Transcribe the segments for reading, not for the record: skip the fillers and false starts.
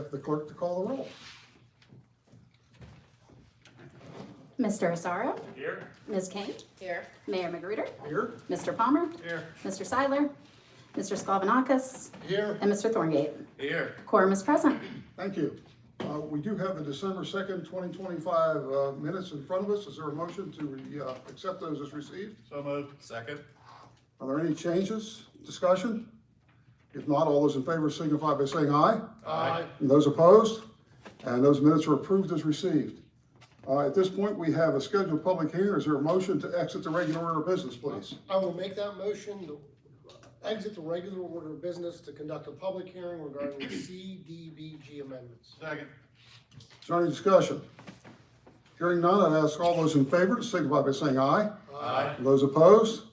The clerk to call the roll. Mr. Asaro? Here. Ms. King? Here. Mayor Magruder? Here. Mr. Palmer? Here. Mr. Seiler? Mr. Sklavonakis? Here. And Mr. Thorngate? Here. Quorum is present. Thank you. We do have the December 2nd, 2025 minutes in front of us. Is there a motion to accept those as received? So moved. Second. Are there any changes, discussion? If not, all those in favor signify by saying aye. Aye. And those opposed? And those minutes are approved as received. At this point, we have a scheduled public hearing. Is there a motion to exit the regular order of business, please? I will make that motion to exit the regular order of business to conduct a public hearing regarding the CDBG amendments. Second. Is there any discussion? Hearing none, I'd ask all those in favor to signify by saying aye. Aye. Those opposed?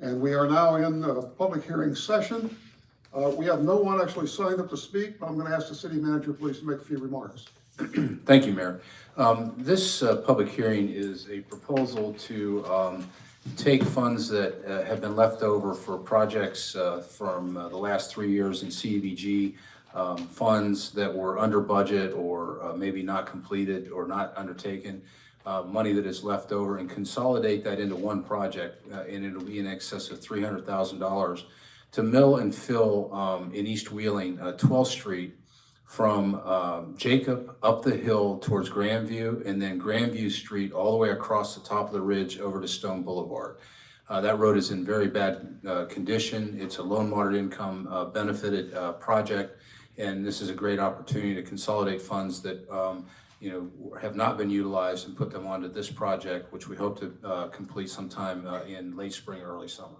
And we are now in the public hearing session. We have no one actually signed up to speak, but I'm going to ask the city manager, please, to make a few remarks. Thank you, Mayor. This public hearing is a proposal to take funds that have been left over for projects from the last 3 years in CDBG, funds that were under budget or maybe not completed or not undertaken, money that is left over, and consolidate that into one project, and it'll be in excess of $300,000 to mill and fill in East Wheeling, 12th Street, from Jacob up the hill towards Grandview, and then Grandview Street all the way across the top of the ridge over to Stone Boulevard. That road is in very bad condition. It's a low and moderate income benefited project, and this is a great opportunity to consolidate funds that have not been utilized and put them onto this project, which we hope to complete sometime in late spring, early summer.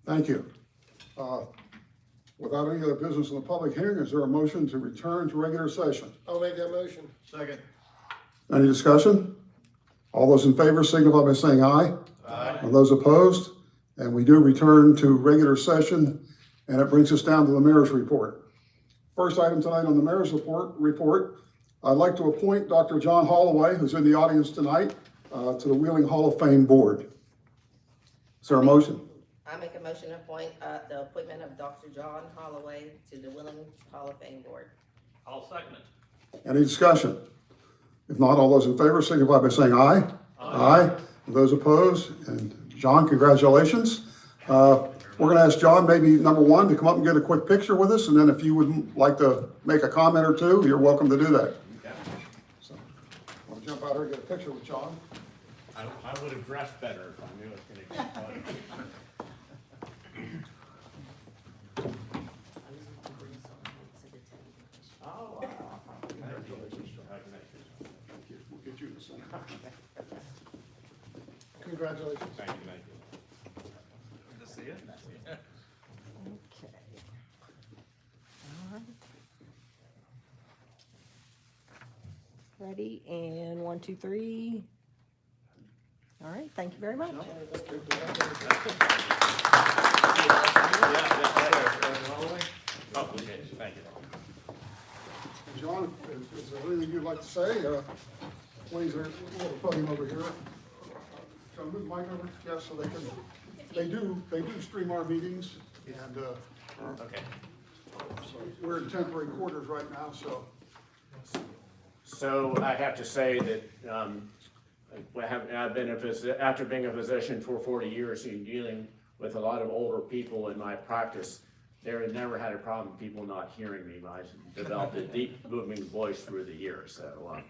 Thank you. Without any other business in the public hearing, is there a motion to return to regular session? I'll make that motion. Second. Any discussion? All those in favor signify by saying aye. Aye. And those opposed? And we do return to regular session, and it brings us down to the mayor's report. First item tonight on the mayor's report, I'd like to appoint Dr. John Holloway, who's in the audience tonight, to the Wheeling Hall of Fame Board. Is there a motion? I make a motion to appoint, the appointment of Dr. John Holloway to the Wheeling Hall of Fame Board. I'll second it. Any discussion? If not, all those in favor signify by saying aye. Aye. And those opposed? And John, congratulations. We're going to ask John, maybe number one, to come up and get a quick picture with us, and then if you would like to make a comment or two, you're welcome to do that. So, want to jump out here and get a picture with John? I would have dressed better if I knew it was going to get caught. Oh, wow. Congratulations. We'll get you in the center. Congratulations. Thank you. Good to see you. Okay. All right. Ready, and 1, 2, 3. All right, thank you very much. Oh, okay, thank you. John, is there anything you'd like to say? Please, there's a little podium over here. Can I move the mic over? Yes, so they do stream our meetings, and Okay. so we're in temporary quarters right now, so. So I have to say that I've been after being a physician for 40 years and dealing with a lot of older people in my practice, there have never had a problem with people not hearing me. I developed a deep booming voice through the years. So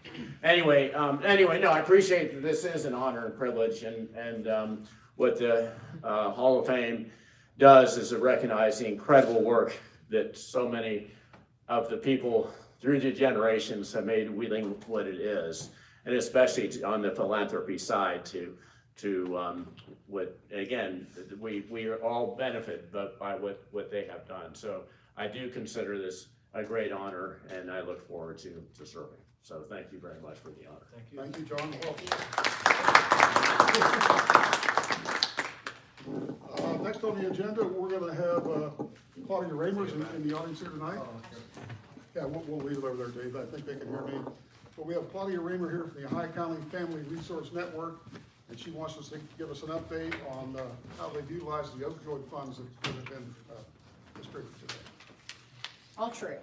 anyway, no, I appreciate that this is an honor and privilege, and what the Hall of Fame does is to recognize the incredible work that so many of the people through the generations have made Wheeling what it is, and especially on the philanthropy side to what, again, we all benefit by what they have done. So I do consider this a great honor, and I look forward to serving. So thank you very much for the honor. Thank you, John. Next on the agenda, we're going to have Claudia Ramers in the audience here tonight. Yeah, we'll leave it over there, Dave. I think they can hear me. But we have Claudia Raymer here from the Ohio County Family Resource Network, and she wants us to give us an update on how they've utilized the opioid funds that have been distributed today. All true.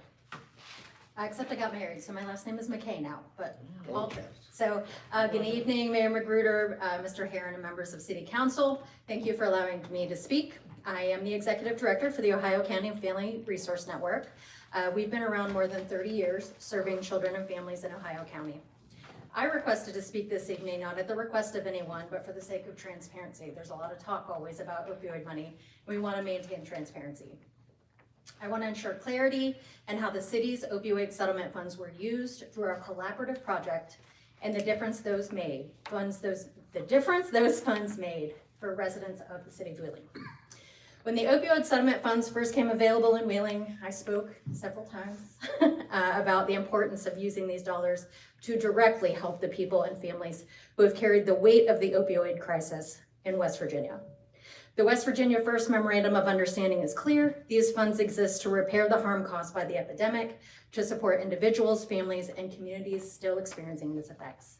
Except I got married, so my last name is McKay now, but all true. So, good evening, Mayor Magruder, Mr. Herron, and members of City Council. Thank you for allowing me to speak. I am the Executive Director for the Ohio County Family Resource Network. We've been around more than 30 years, serving children and families in Ohio County. I requested to speak this evening, not at the request of anyone, but for the sake of transparency. There's a lot of talk always about opioid money. We want to maintain transparency. I want to ensure clarity and how the city's opioid settlement funds were used through our collaborative project and the difference those funds made for residents of the city of Wheeling. When the opioid settlement funds first came available in Wheeling, I spoke several times about the importance of using these dollars to directly help the people and families who have carried the weight of the opioid crisis in West Virginia. The West Virginia First Memorandum of Understanding is clear. These funds exist to repair the harm caused by the epidemic, to support individuals, families, and communities still experiencing its effects.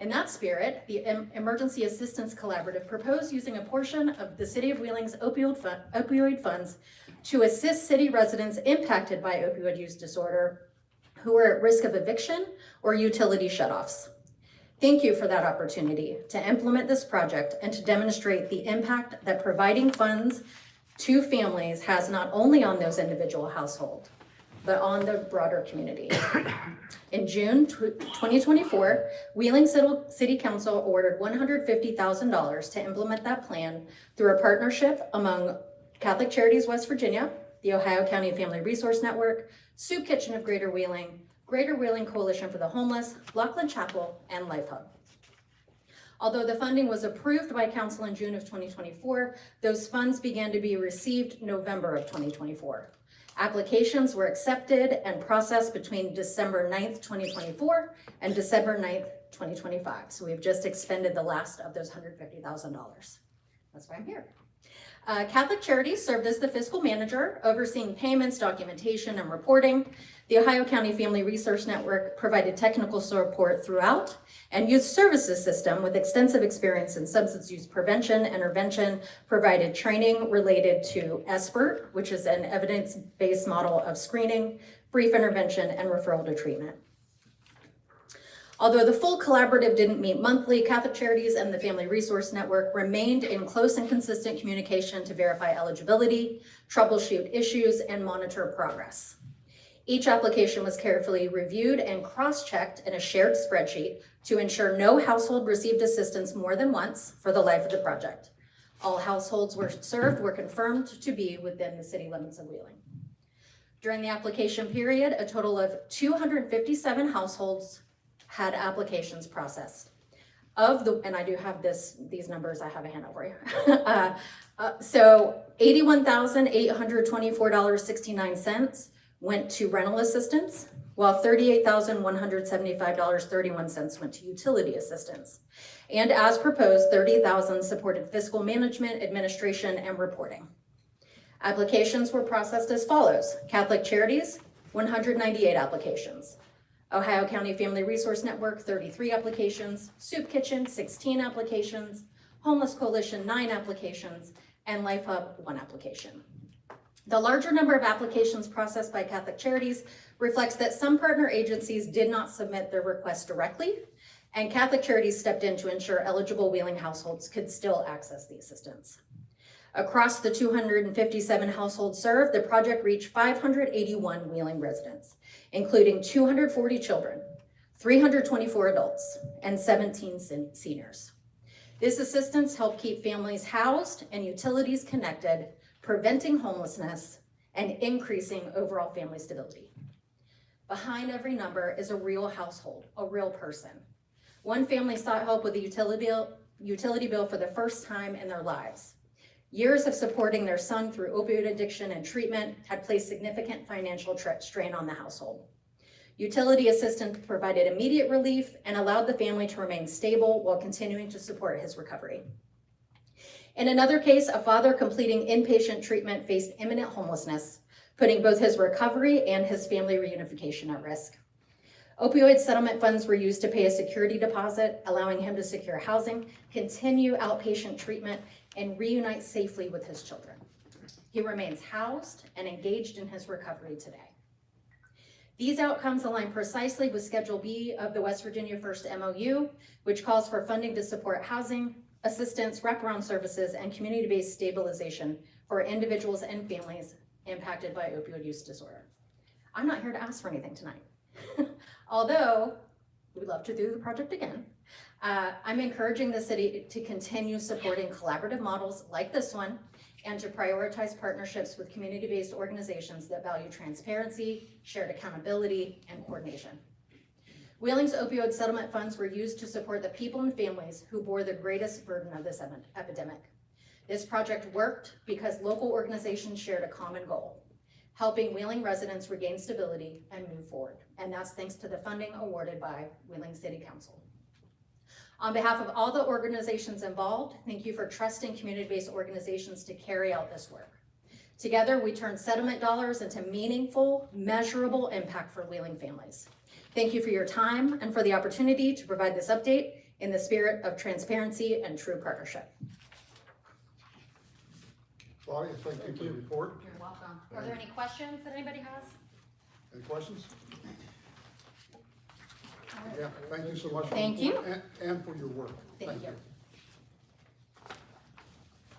In that spirit, the Emergency Assistance Collaborative proposed using a portion of the City of Wheeling's opioid funds to assist city residents impacted by opioid use disorder who are at risk of eviction or utility shutoffs. Thank you for that opportunity to implement this project and to demonstrate the impact that providing funds to families has not only on those individual households, but on the broader community. In June 2024, Wheeling City Council ordered $150,000 to implement that plan through a partnership among Catholic Charities West Virginia, the Ohio County Family Resource Network, Soup Kitchen of Greater Wheeling, Greater Wheeling Coalition for the Homeless, Laughlin Chapel, and Life Hub. Although the funding was approved by Council in June of 2024, those funds began to be received November of 2024. Applications were accepted and processed between December 9th, 2024 and December 9th, 2025. So we've just expended the last of those $150,000. That's why I'm here. Catholic Charities served as the fiscal manager, overseeing payments, documentation, and reporting. The Ohio County Family Resource Network provided technical support throughout, and Youth Services System, with extensive experience in substance use prevention, intervention, provided training related to ESPERT, which is an evidence-based model of screening, brief intervention, and referral to treatment. Although the full collaborative didn't meet monthly, Catholic Charities and the Family Resource Network remained in close and consistent communication to verify eligibility, troubleshoot issues, and monitor progress. Each application was carefully reviewed and cross-checked in a shared spreadsheet to ensure no household received assistance more than once for the life of the project. All households served were confirmed to be within the city limits of Wheeling. During the application period, a total of 257 households had applications processed. And I do have these numbers, I have a handout for you. So $81,824.69 went to rental assistance, while $38,175.31 went to utility assistance. And as proposed, $30,000 supported fiscal management, administration, and reporting. Applications were processed as follows. Catholic Charities, 198 applications. Ohio County Family Resource Network, 33 applications. Soup Kitchen, 16 applications. Homeless Coalition, 9 applications. And Life Hub, 1 application. The larger number of applications processed by Catholic Charities reflects that some partner agencies did not submit their requests directly, and Catholic Charities stepped in to ensure eligible Wheeling households could still access the assistance. Across the 257 households served, the project reached 581 Wheeling residents, including 240 children, 324 adults, and 17 seniors. This assistance helped keep families housed and utilities connected, preventing homelessness and increasing overall family stability. Behind every number is a real household, a real person. One family sought help with a utility bill for the first time in their lives. Years of supporting their son through opioid addiction and treatment had placed significant financial strain on the household. Utility assistance provided immediate relief and allowed the family to remain stable while continuing to support his recovery. In another case, a father completing inpatient treatment faced imminent homelessness, putting both his recovery and his family reunification at risk. Opioid settlement funds were used to pay a security deposit, allowing him to secure housing, continue outpatient treatment, and reunite safely with his children. He remains housed and engaged in his recovery today. These outcomes align precisely with Schedule B of the West Virginia First MOU, which calls for funding to support housing, assistance, wraparound services, and community-based stabilization for individuals and families impacted by opioid use disorder. I'm not here to ask for anything tonight. Although we'd love to do the project again, I'm encouraging the city to continue supporting collaborative models like this one and to prioritize partnerships with community-based organizations that value transparency, shared accountability, and coordination. Wheeling's opioid settlement funds were used to support the people and families who bore the greatest burden of this epidemic. This project worked because local organizations shared a common goal, helping Wheeling residents regain stability and move forward. And that's thanks to the funding awarded by Wheeling City Council. On behalf of all the organizations involved, thank you for trusting community-based organizations to carry out this work. Together, we turn settlement dollars into meaningful, measurable impact for Wheeling families. Thank you for your time and for the opportunity to provide this update in the spirit of transparency and true partnership. Claudia, thank you for the report. You're welcome. Are there any questions that anybody has? Any questions? Yeah, thank you so much. for the Thank you. report and for your work. Thank you.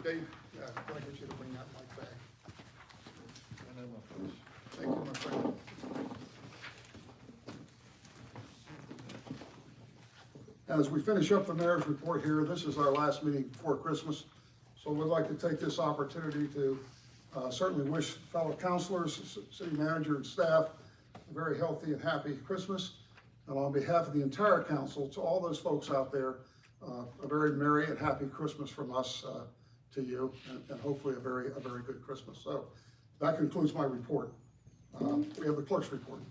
Dave, yeah, can I get you to bring that mic back? Thank you, my friend. As we finish up the mayor's report here, this is our last meeting before Christmas. So we'd like to take this opportunity to certainly wish fellow councilors, city manager and staff a very healthy and happy Christmas. And on behalf of the entire council, to all those folks out there, a very merry and happy Christmas from us to you, and hopefully a very good Christmas. So that concludes my report. We have the clerk's report.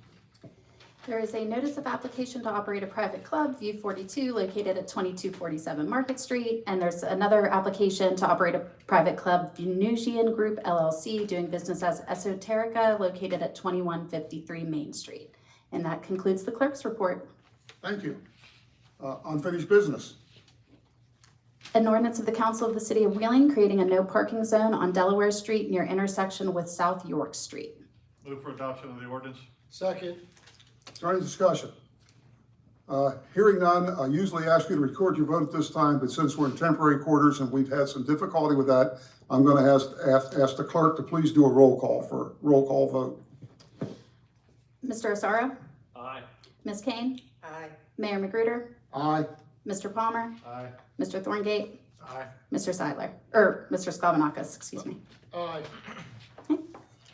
There is a notice of application to operate a private club, View 42, located at 2247 Market Street. And there's another application to operate a private club, Venusian Group LLC, doing business as Esoterica, located at 2153 Main Street. And that concludes the clerk's report. Thank you. Unfinished business. An ordinance of the Council of the City of Wheeling creating a no parking zone on Delaware Street near intersection with South York Street. Move for adoption of the ordinance. Second. Is there any discussion? Hearing none, I usually ask you to record your vote at this time, but since we're in temporary quarters and we've had some difficulty with that, I'm going to ask the clerk to please do a roll call vote. Mr. Osaro? Aye. Ms. Kane? Aye. Mayor Magruder? Aye. Mr. Palmer? Aye. Mr. Thorngate? Aye. Mr. Seidler, or Mr. Sklavanakis, excuse me. Aye.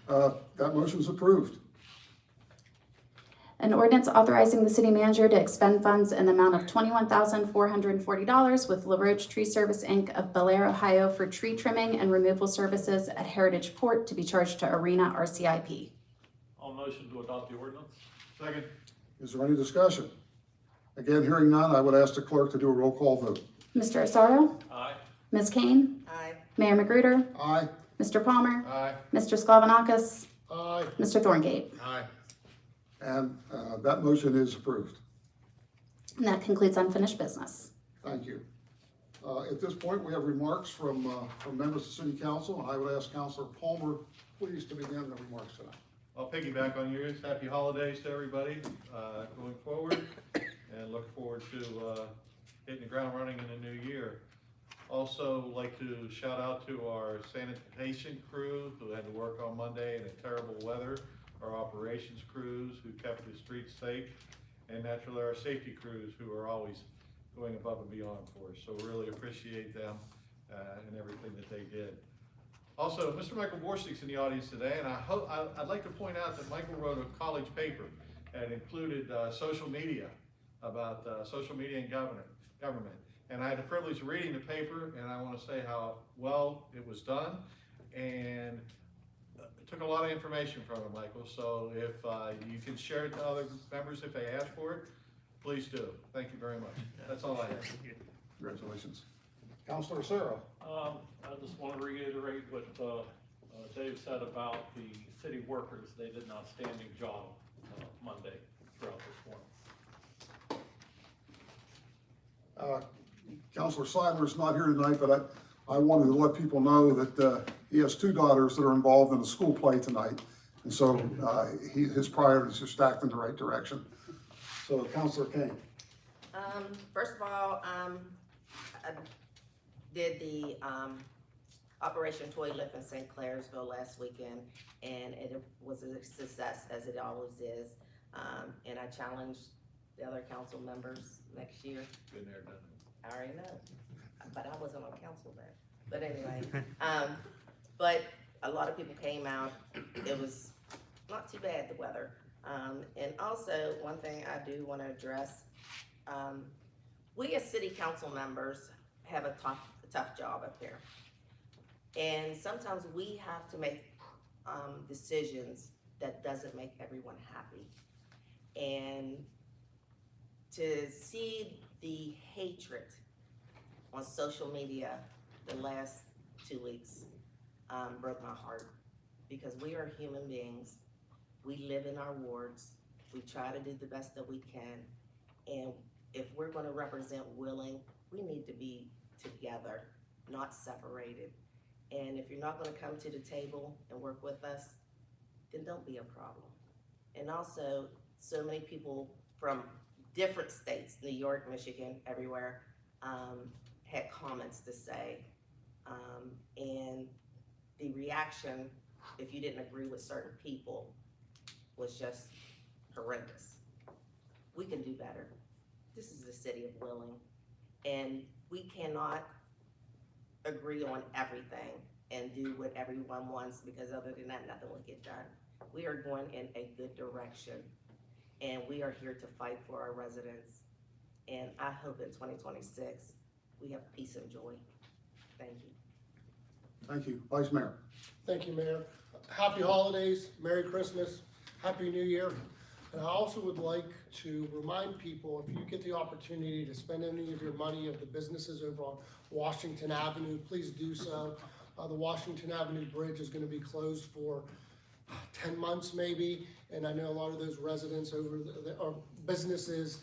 That motion is approved. An ordinance authorizing the city manager to expend funds in the amount of $21,440 with LaRoche Tree Service, Inc. of Bel Air, Ohio for tree trimming and removal services at Heritage Port to be charged to Arena RCIP. I'll motion to adopt the ordinance. Second. Is there any discussion? Again, hearing none, I would ask the clerk to do a roll call vote. Mr. Osaro? Aye. Ms. Kane? Aye. Mayor Magruder? Aye. Mr. Palmer? Aye. Mr. Sklavanakis? Aye. Mr. Thorngate? Aye. And that motion is approved. And that concludes unfinished business. Thank you. At this point, we have remarks from members of the city council, and I would ask Councilor Palmer, please, to begin the remarks tonight. I'll piggyback on yours. Happy holidays to everybody going forward, and look forward to hitting the ground running in the new year. Also, like to shout out to our sanitation crew who had to work on Monday in a terrible weather, our operations crews who kept the streets safe, and naturally our safety crews who are always going above and beyond for us. So really appreciate them and everything that they did. Also, Mr. Michael Borstick's in the audience today, and I'd like to point out that Michael wrote a college paper that included social media, about social media and government. And I had the privilege of reading the paper, and I want to say how well it was done, and took a lot of information from it, Michael. So if you can share it to other members if they ask for it, please do. Thank you very much. That's all I have. Congratulations. Councilor Sarah. I just want to reiterate what Dave said about the city workers. They did an outstanding job Monday throughout this morning. Councilor Seidler is not here tonight, but I wanted to let people know that he has two daughters that are involved in a school play tonight. And so his priorities are stacked in the right direction. So Counselor Kane. First of all, I did the, Operation Toy Lift in St. Clairsville last weekend, and it was a success, as it always is. And I challenged the other council members next year. Been there, done that. I already know, but I wasn't on council then. But anyway, but a lot of people came out. It was not too bad, the weather. And also, one thing I do want to address, we as city council members have a tough job up here. And sometimes we have to make decisions that doesn't make everyone happy. And to see the hatred on social media the last 2 weeks broke my heart, because we are human beings. We live in our wards. We try to do the best that we can. And if we're going to represent Wheeling, we need to be together, not separated. And if you're not going to come to the table and work with us, then don't be a problem. And also, so many people from different states, New York, Michigan, everywhere, had comments to say. And the reaction, if you didn't agree with certain people, was just horrendous. We can do better. This is the city of Wheeling, and we cannot agree on everything and do what everyone wants, because other than that, nothing will get done. We are going in a good direction, and we are here to fight for our residents. And I hope in 2026, we have peace and joy. Thank you. Thank you. Vice Mayor. Thank you, Mayor. Happy holidays, Merry Christmas, Happy New Year. And I also would like to remind people, if you get the opportunity to spend any of your money of the businesses over on Washington Avenue, please do so. The Washington Avenue Bridge is going to be closed for 10 months maybe, and I know a lot of those residents over or businesses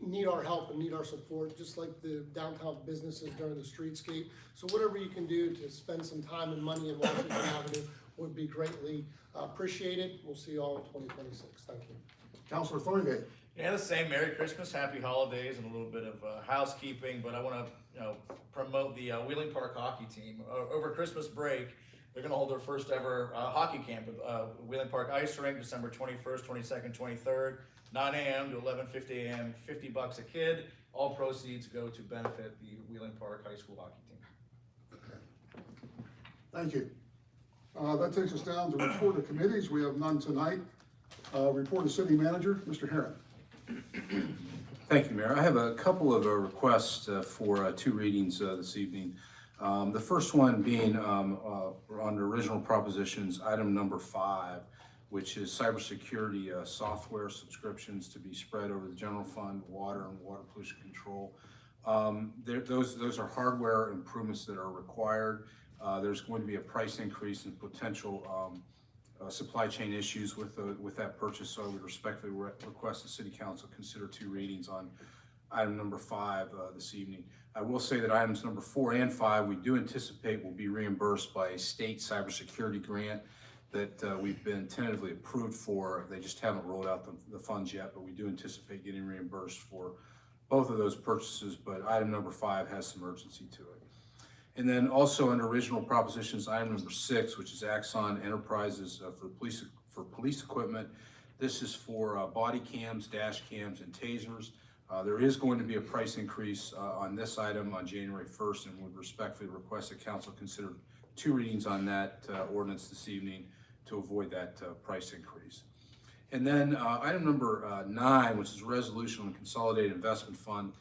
need our help and need our support, just like the downtown businesses during the streetscape. So whatever you can do to spend some time and money in Washington Avenue would be greatly appreciated. We'll see you all in 2026. Thank you. Counselor Thorngate. Yeah, the same. Merry Christmas, Happy Holidays, and a little bit of housekeeping. But I want to, promote the Wheeling Park hockey team. Over Christmas break, they're going to hold their first ever hockey camp at Wheeling Park Ice Rink, December 21st, 22nd, 23rd, 9 a.m. to 11:50 a.m. $50 a kid. All proceeds go to benefit the Wheeling Park High School hockey team. Okay. Thank you. That takes us down to report of committees. We have none tonight. Report of city manager, Mr. Herron. Thank you, Mayor. I have a couple of requests for two readings this evening. The first one being on original propositions, item number 5, which is cybersecurity software subscriptions to be spread over the general fund, water and water pollution control. Those are hardware improvements that are required. There's going to be a price increase and potential supply chain issues with that purchase, so I would respectfully request the City Council consider two readings on item number 5 this evening. I will say that items number 4 and 5, we do anticipate will be reimbursed by a state cybersecurity grant that we've been tentatively approved for. They just haven't rolled out the funds yet, but we do anticipate getting reimbursed for both of those purchases, but item number 5 has some urgency to it. And then also under original propositions, item number 6, which is Axon Enterprises for police equipment. This is for body cams, dash cams, and tasers. There is going to be a price increase on this item on January 1st, and would respectfully request that council consider two readings on that ordinance this evening to avoid that price increase. And then item number 9, which is resolution on consolidated investment fund.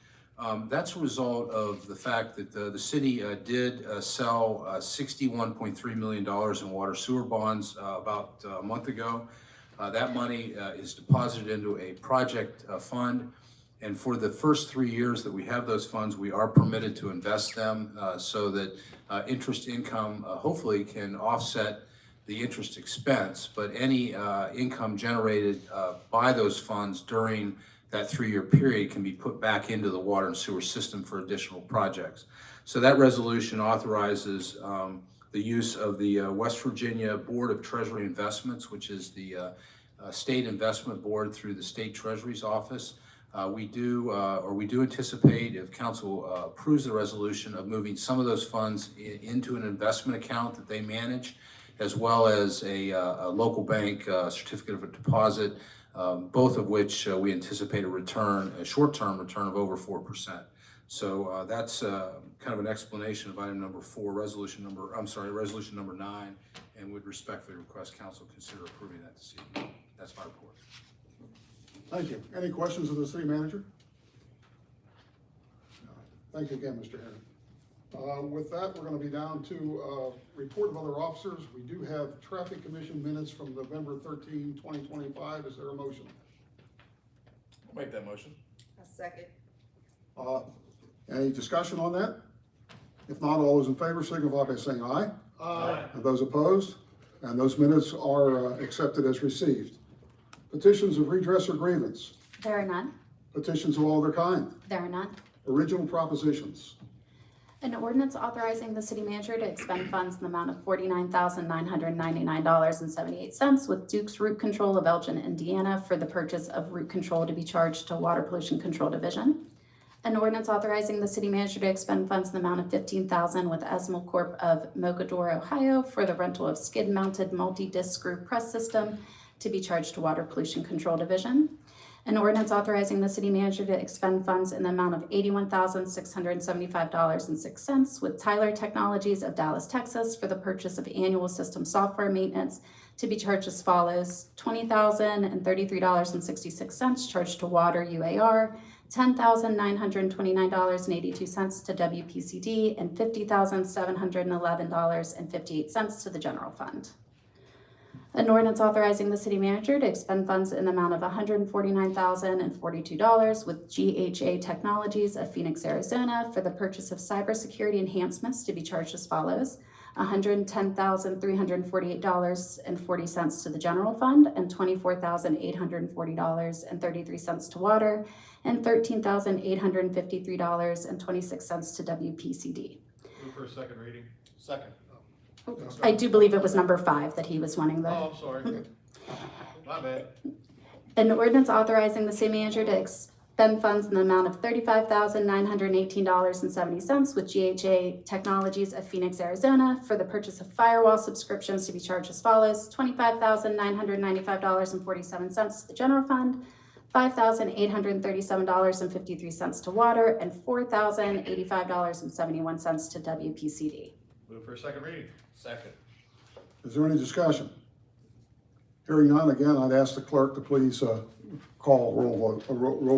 That's a result of the fact that the city did sell $61.3 million in water sewer bonds about a month ago. That money is deposited into a project fund, and for the first 3 years that we have those funds, we are permitted to invest them so that interest income hopefully can offset the interest expense, but any income generated by those funds during that 3-year period can be put back into the water and sewer system for additional projects. So that resolution authorizes the use of the West Virginia Board of Treasury Investments, which is the state investment board through the state treasury's office. We do anticipate, if council approves the resolution, of moving some of those funds into an investment account that they manage, as well as a local bank certificate of a deposit, both of which we anticipate a short-term return of over 4%. So that's kind of an explanation of item number 4, resolution number 9, and would respectfully request council consider approving that this evening. That's my report. Thank you. Any questions of the city manager? Thank you again, Mr. Henry. With that, we're going to be down to report of other officers. We do have traffic commission minutes from November 13, 2025. Is there a motion? I'll make that motion. A second. Any discussion on that? If not, all those in favor signify by saying aye. Aye. And those opposed? And those minutes are accepted as received. Petitions of redress or grievance. There are none. Petitions of all other kind. There are none. Original propositions. An ordinance authorizing the city manager to expend funds in the amount of $49,999.78 with Duke's Root Control of Elgin, Indiana, for the purchase of root control to be charged to Water Pollution Control Division. An ordinance authorizing the city manager to expend funds in the amount of $15,000 with Esmel Corp. Of Mogador, Ohio, for the rental of skid-mounted multi-disc screw press system to be charged to Water Pollution Control Division. An ordinance authorizing the city manager to expend funds in the amount of $81,675.06 with Tyler Technologies of Dallas, Texas, for the purchase of annual system software maintenance to be charged as follows: $20,033.66 charged to Water UAR, $10,929.82 to WPCD, and $50,711.58 to the general fund. An ordinance authorizing the city manager to expend funds in the amount of $149,042 with GHA Technologies of Phoenix, Arizona, for the purchase of cybersecurity enhancements to be charged as follows: $110,348.40 to the general fund, and $24,840.33 to water, and $13,853.26 to WPCD. Move for a second reading. Second. I do believe it was number 5 that he was wanting the. Oh, I'm sorry. My bad. An ordinance authorizing the city manager to expend funds in the amount of $35,918.70 with GHA Technologies of Phoenix, Arizona, for the purchase of firewall subscriptions to be charged as follows: $25,995.47 to the general fund, $5,837.53 to water, and $4,085.71 to WPCD. Move for a second reading. Second. Is there any discussion? Hearing none, again, I'd ask the clerk to please call roll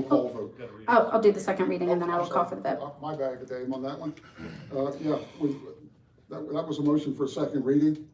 call vote. Gotta read it. I'll do the second reading and then I will call for the vote. My bad, Dave, on that one. That was a motion for a second reading.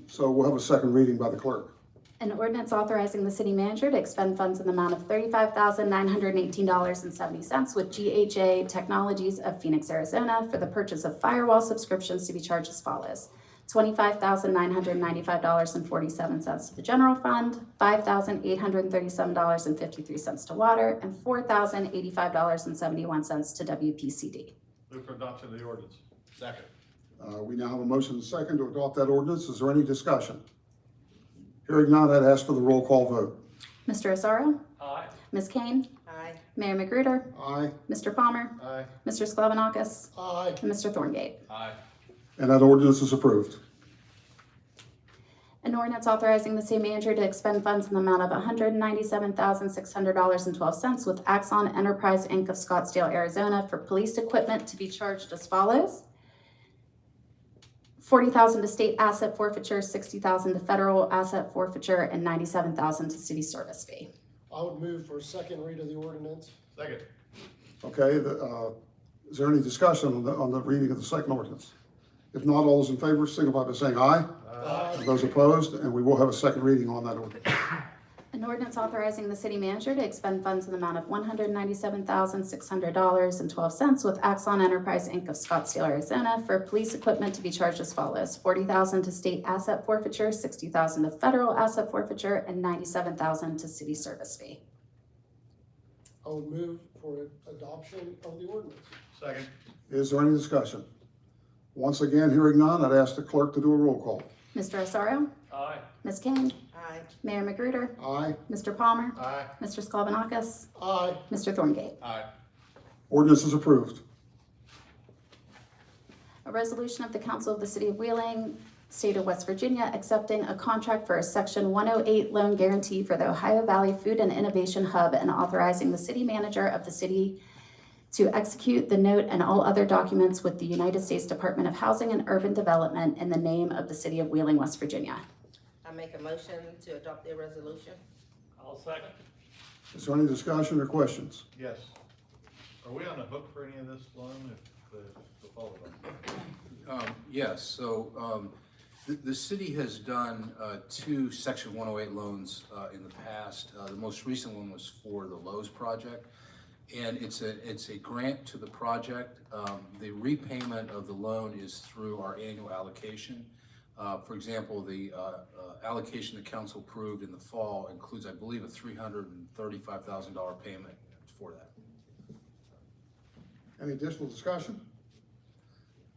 So we'll have a second reading by the clerk. An ordinance authorizing the city manager to expend funds in the amount of $35,918.70 with GHA Technologies of Phoenix, Arizona, for the purchase of firewall subscriptions to be charged as follows: $25,995.47 to the general fund, $5,837.53 to water, and $4,085.71 to WPCD. Move for adoption of the ordinance. Second. We now have a motion and a second to adopt that ordinance. Is there any discussion? Hearing none, I'd ask for the roll call vote. Mr. Asaro? Aye. Ms. Kane? Aye. Mayor Magruder? Aye. Mr. Palmer? Aye. Mr. Sklevanakis? Aye. And Mr. Thorngate? Aye. And that ordinance is approved. An ordinance authorizing the city manager to expend funds in the amount of $197,600.12 with Axon Enterprise Inc. of Scottsdale, Arizona, for police equipment to be charged as follows: $40,000 to state asset forfeiture, $60,000 to federal asset forfeiture, and $97,000 to city service fee. I would move for a second read of the ordinance. Second. Okay, is there any discussion on the reading of the second ordinance? If not, all those in favor signify by saying aye. Aye. And those opposed, and we will have a second reading on that ordinance. An ordinance authorizing the city manager to expend funds in the amount of $197,600.12 with Axon Enterprise Inc. of Scottsdale, Arizona, for police equipment to be charged as follows: $40,000 to state asset forfeiture, $60,000 to federal asset forfeiture, and $97,000 to city service fee. I would move for adoption of the ordinance. Second. Is there any discussion? Once again, hearing none, I'd ask the clerk to do a roll call. Mr. Osorio? Aye. Ms. Kane? Aye. Mayor Magruder? Aye. Mr. Palmer? Aye. Mr. Sklavonakis? Aye. Mr. Thorngate? Aye. Ordinance is approved. A resolution of the Council of the City of Wheeling, State of West Virginia, accepting a contract for a Section 108 loan guarantee for the Ohio Valley Food and Innovation Hub and authorizing the city manager of the city to execute the note and all other documents with the United States Department of Housing and Urban Development in the name of the City of Wheeling, West Virginia. I make a motion to adopt the resolution. I'll second. Is there any discussion or questions? Yes. Are we on the hook for any of this loan if the follow on? Yes, so the city has done 2 Section 108 loans in the past. The most recent one was for the Lowe's project, and it's a grant to the project. The repayment of the loan is through our annual allocation. For example, the allocation the council approved in the fall includes, I believe, a $335,000 payment for that. Any additional discussion?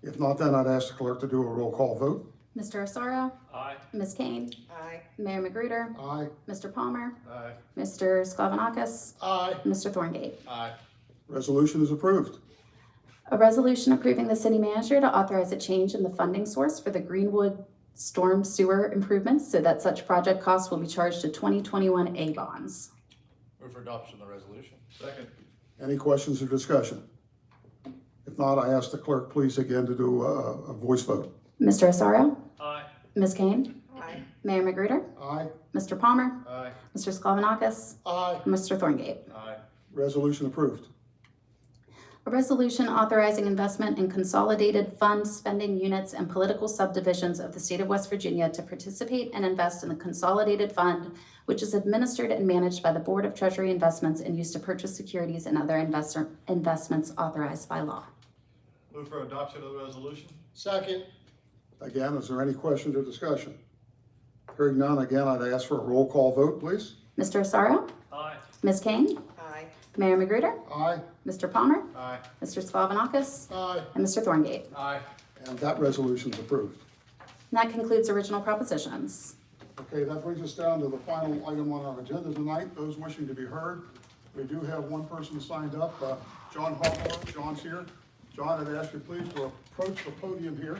If not, then I'd ask the clerk to do a roll call vote. Mr. Osorio? Aye. Ms. Kane? Aye. Mayor Magruder? Aye. Mr. Palmer? Aye. Mr. Sklavonakis? Aye. Mr. Thorngate? Aye. Resolution is approved. A resolution approving the city manager to authorize a change in the funding source for the Greenwood storm sewer improvements so that such project costs will be charged to 2021 A bonds. Move for adoption of the resolution. Second. Any questions or discussion? If not, I ask the clerk, please, again, to do a voice vote. Mr. Osorio? Aye. Ms. Kane? Aye. Mayor Magruder? Aye. Mr. Palmer? Aye. Mr. Sklavonakis? Aye. Mr. Thorngate? Aye. Resolution approved. A resolution authorizing investment in consolidated fund spending units and political subdivisions of the state of West Virginia to participate and invest in the consolidated fund, which is administered and managed by the Board of Treasury Investments and used to purchase securities and other investments authorized by law. Move for adoption of the resolution? Second. Again, is there any questions or discussion? Hearing none, again, I'd ask for a roll call vote, please. Mr. Osorio? Aye. Ms. Kane? Aye. Mayor Magruder? Aye. Mr. Palmer? Aye. Mr. Sklavonakis? Aye. And Mr. Thorngate? Aye. And that resolution is approved. And that concludes original propositions. Okay, that brings us down to the final item on our agenda tonight. Those wishing to be heard. We do have one person signed up, John Hawthorne. John's here. John, I'd ask you please to approach the podium here.